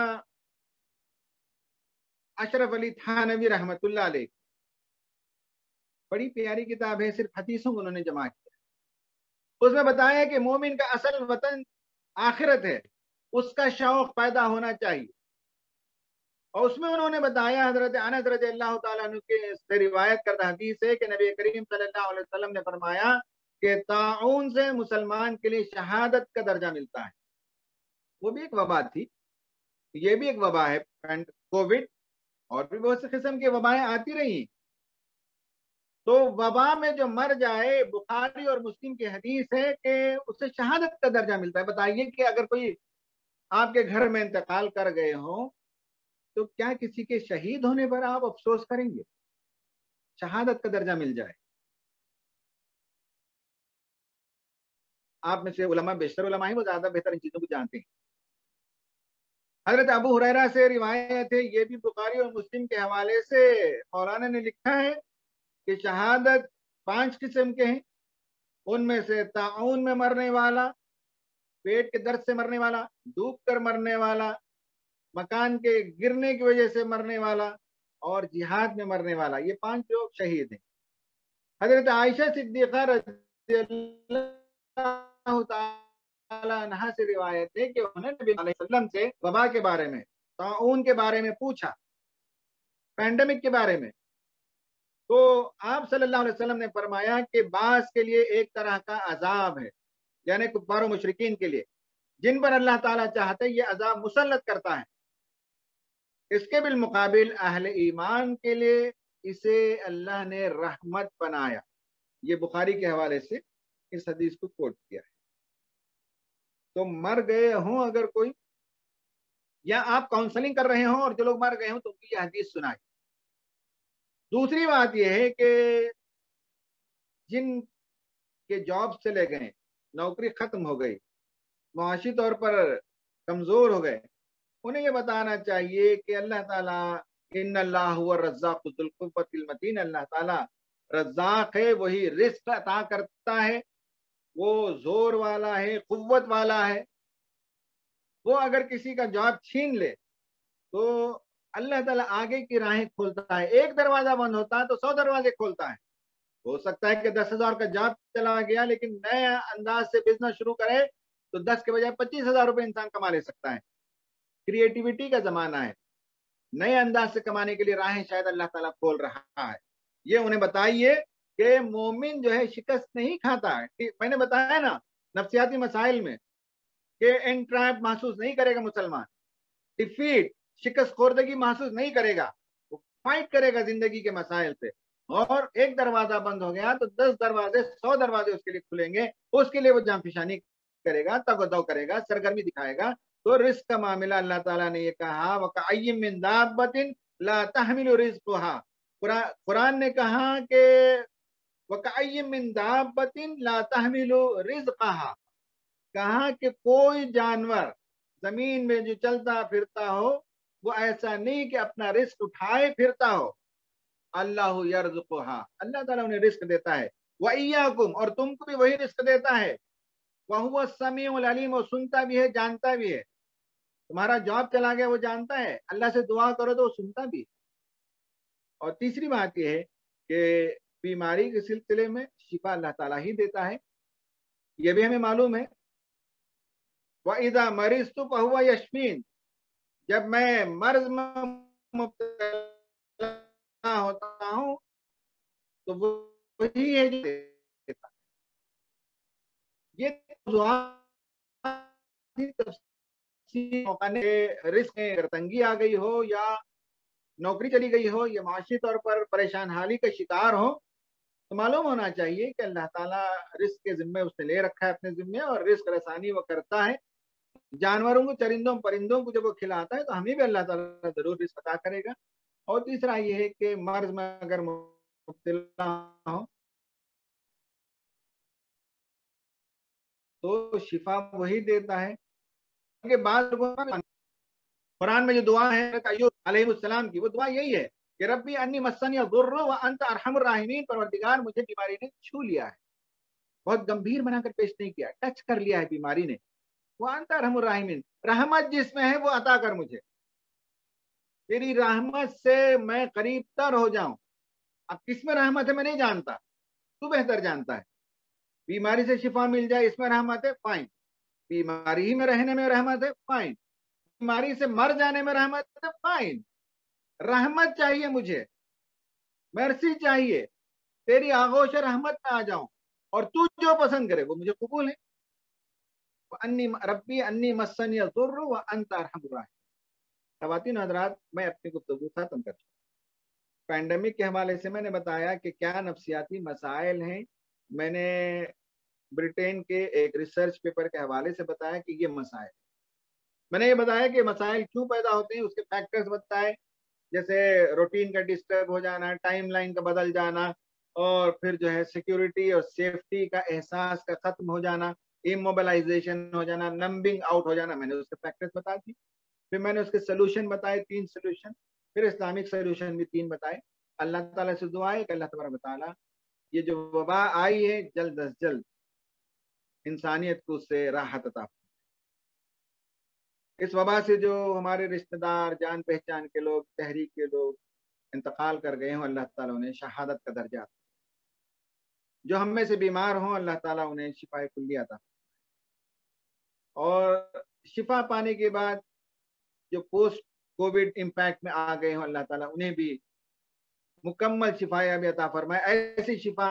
अशरफ अली थानवी रहमतुल्लाह अलैह, बड़ी प्यारी किताब है, सिर्फ हदीसों को उन्होंने जमा किया। उसमें बताया कि मोमिन का असल वतन आखिरत है, उसका शौक पैदा होना चाहिए। और उसमें उन्होंने बताया, हजरत अनस रज़ियल्लाहु ताला अन्हु के से रिवायत करता हदीस है कि नबी करीम सल्लल्लाहु अलैहि वसल्लम ने फरमाया कि ताउन से मुसलमान के लिए शहादत का दर्जा मिलता है। वो भी एक वबा थी, ये भी एक वबा है कोविड, और भी बहुत से किस्म की वबाएं आती रही। तो वबा में जो मर जाए, बुखारी और मुस्लिम की हदीस है कि उससे शहादत का दर्जा मिलता है। बताइए कि अगर कोई आपके घर में इंतकाल कर गए हो तो क्या किसी के शहीद होने पर आप अफसोस करेंगे? शहादत का दर्जा मिल जाए। आप में से उलमा, बेशतर उलमा ही वो ज्यादा बेहतर इन चीजों को जानते हैं। हजरत अबू हुरैरा से रिवायत है, ये भी बुखारी और मुस्लिम के हवाले से, मौलाना ने लिखा है कि शहादत 5 किस्म के हैं। उनमें से ताउन में मरने वाला, पेट के दर्द से मरने वाला, डूब कर मरने वाला, मकान के गिरने की वजह से मरने वाला, और जिहाद में मरने वाला, ये 5 लोग शहीद हैं। हजरत आयशा सिद्दीक़ा रज़ियल्लाहु ताला अन्हा से रिवायत है कि उन्होंने नबी सल्लल्लाहु अलैहि वसल्लम से वबा के बारे में, ताउन के बारे में पूछा, पैंडेमिक के बारे में। तो आप सल्लल्लाहु अलैहि वसल्लम ने फरमाया कि बास के लिए एक तरह का अजाब है, यानी कुफ्फार मुशरिकीन के लिए, जिन पर अल्लाह ताला चाहते ये अजाब मुसल्लत करता है। इसके बिलमुकाबिल अहले ईमान के लिए इसे अल्लाह ने रहमत बनाया। ये बुखारी के हवाले से इस हदीस को कोट किया है। तो मर गए हों अगर कोई, या आप काउंसलिंग कर रहे हो और जो लोग मर गए हो तो उनकी ये हदीस सुनाई। दूसरी बात यह है कि जिन के जॉब चले गए, नौकरी खत्म हो गई, मुआशी तौर पर कमजोर हो गए, उन्हें ये बताना चाहिए कि अल्लाह ताला इन्नल्लाह हुवा रज़्ज़ाक़ु ज़ुल क़ुव्वतिल मतीन, अल्लाह ताला रज़्ज़ाक़ है, वही रिस्क अता करता है, वो जोर वाला है, कुव्वत वाला है। वो अगर किसी का जॉब छीन ले तो अल्लाह ताला आगे की राहें खोलता है। एक दरवाजा बंद होता है तो 100 दरवाजे खोलता है। हो सकता है कि 10,000 का जॉब चला गया, लेकिन नए अंदाज से बिजनेस शुरू करे तो 10 के बजाय 25,000 रुपए इंसान कमा ले सकता है। क्रिएटिविटी का जमाना है, नए अंदाज से कमाने के लिए राहें शायद अल्लाह ताला खोल रहा है। ये उन्हें बताइए कि मोमिन जो है शिकस्त नहीं खाता है। मैंने बताया ना नफ्सियाती मसाइल में कि एंट्रैप महसूस नहीं करेगा मुसलमान, डिफीट शिकस्त खोर्दगी महसूस नहीं करेगा, वो फाइट करेगा जिंदगी के मसाइल से। और एक दरवाजा बंद हो गया तो 10 दरवाजे 100 दरवाजे उसके लिए खुलेंगे, उसके लिए वो जांफिशानी करेगा, तगदो करेगा, सरगर्मी दिखाएगा। तो रिस्क का मामला अल्लाह ताला ने ये कहा वकअय्यिम मिन दाब्बतिन ला तहमिलु रिज़्क़हा। कुरान ने कहा कि वकअय्यिम मिन दाब्बतिन ला तहमिलु रिज़्क़हा, कहा कि कोई जानवर जमीन में जो चलता फिरता हो वो ऐसा नहीं कि अपना रिस्क उठाए फिरता हो। अल्लाह यर्ज़ुक़ुहा, अल्लाह ताला उन्हें रिस्क देता है। व इय्याकुम, और तुमको भी वही रिस्क देता है। व हुवा समीउल अलीम, वो सुनता भी है जानता भी है। तुम्हारा जॉब चला गया वो जानता है, अल्लाह से दुआ करो तो वो सुनता भी है। और तीसरी बात यह है कि बीमारी के सिलसिले में शिफा अल्लाह ताला ही देता है, ये भी हमें मालूम है। व इज़ा मरिज़तु फहुवा यशफीन, जब मैं मर्ज में मुब्तला होता हूँ तो वो वही है जो देता है। ये दुआ मौका ने रिस्क में तंगी आ गई हो या नौकरी चली गई हो या माशी तौर पर परेशान हाली का शिकार हो, तो मालूम होना चाहिए कि अल्लाह ताला रिस्क के जिम्मे उसने ले रखा है अपने जिम्मे, और रिस्क रसानी वो करता है। जानवरों को, चरिंदों परिंदों को जब वो खिलाता है तो हमें भी अल्लाह ताला जरूर रिस्क अता करेगा। और तीसरा ये है कि मर्ज में अगर मुब्तला हो तो शिफा वही देता है। क्योंकि बाद कुरान में जो दुआ है अय्यूब अलैहिस्सलाम की, वो दुआ यही है कि रब्बी अन्नी मस्सनी दुर्र व अंत अरहमुर राहिमीन, परवरदिगार मुझे बीमारी ने छू लिया है। बहुत गंभीर बनाकर पेश नहीं किया, टच कर लिया है बीमारी ने। वो अंत अरहमुर राहिमीन, रहमत जिसमें है वो अता कर मुझे, तेरी रहमत से मैं करीब तर हो जाऊं। अब किसमें रहमत है मैं नहीं जानता, तू बेहतर जानता है। बीमारी से शिफा मिल जाए इसमें रहमत है, फाइन। बीमारी ही में रहने में रहमत है, फाइन। बीमारी से मर जाने में रहमत है, फाइन। रहमत चाहिए मुझे, मर्सी चाहिए, तेरी आगोश रहमत में आ जाऊं, और तू जो पसंद करे वो मुझे कबूल है। अन्नी रब्बी अन्नी मस्सनी दुर्र व अंत अरहमुर राहिमीन। ख़वातीन हज़रात, मैं अपनी गुफ्तगू खत्म कर चुका। पैंडेमिक के हवाले से मैंने बताया कि क्या नफ्सियाती मसाइल हैं। मैंने ब्रिटेन के एक रिसर्च पेपर के हवाले से बताया कि ये मसाइल, मैंने ये बताया कि मसाइल क्यों पैदा होते हैं, उसके फैक्टर्स बताए, जैसे रूटीन का डिस्टर्ब हो जाना, टाइमलाइन का बदल जाना, और फिर जो है सिक्योरिटी और सेफ्टी का एहसास का खत्म हो जाना, इमोबिलाइजेशन हो जाना, नंबिंग आउट हो जाना। मैंने उसके फैक्टर्स बता दी। फिर मैंने उसके सोल्यूशन बताए, 3 सोल्यूशन, फिर इस्लामिक सोल्यूशन भी 3 बताए। अल्लाह ताला से दुआ है कि अल्लाह तबारक व तआला ये जो वबा आई है जल्द अज जल्द इंसानियत को उससे राहत अता। इस वबा से जो हमारे रिश्तेदार, जान पहचान के लोग, तहरीक के लोग इंतकाल कर गए हों, अल्लाह ताला उन्हें शहादत का दर्जा, जो हम में से बीमार हों अल्लाह ताला उन्हें शिफाए कुल्ली अता। और शिफा पाने के बाद जो पोस्ट कोविड इम्पैक्ट में आ गए हों अल्लाह ताला उन्हें भी मुकम्मल शिफाया भी अता फरमाए, ऐसी शिफा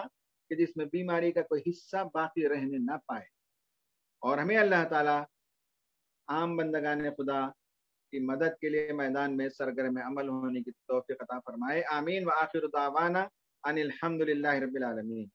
कि जिसमें बीमारी का कोई हिस्सा बाकी रहने ना पाए। और हमें अल्लाह ताला आम बंदगान खुदा की मदद के लिए मैदान में सरगर्म अमल होने की तौफीक अता फरमाए। आमीन व आखिर दावाना अनिल हम्दुलिल्लाहि रब्बिल आलमीन।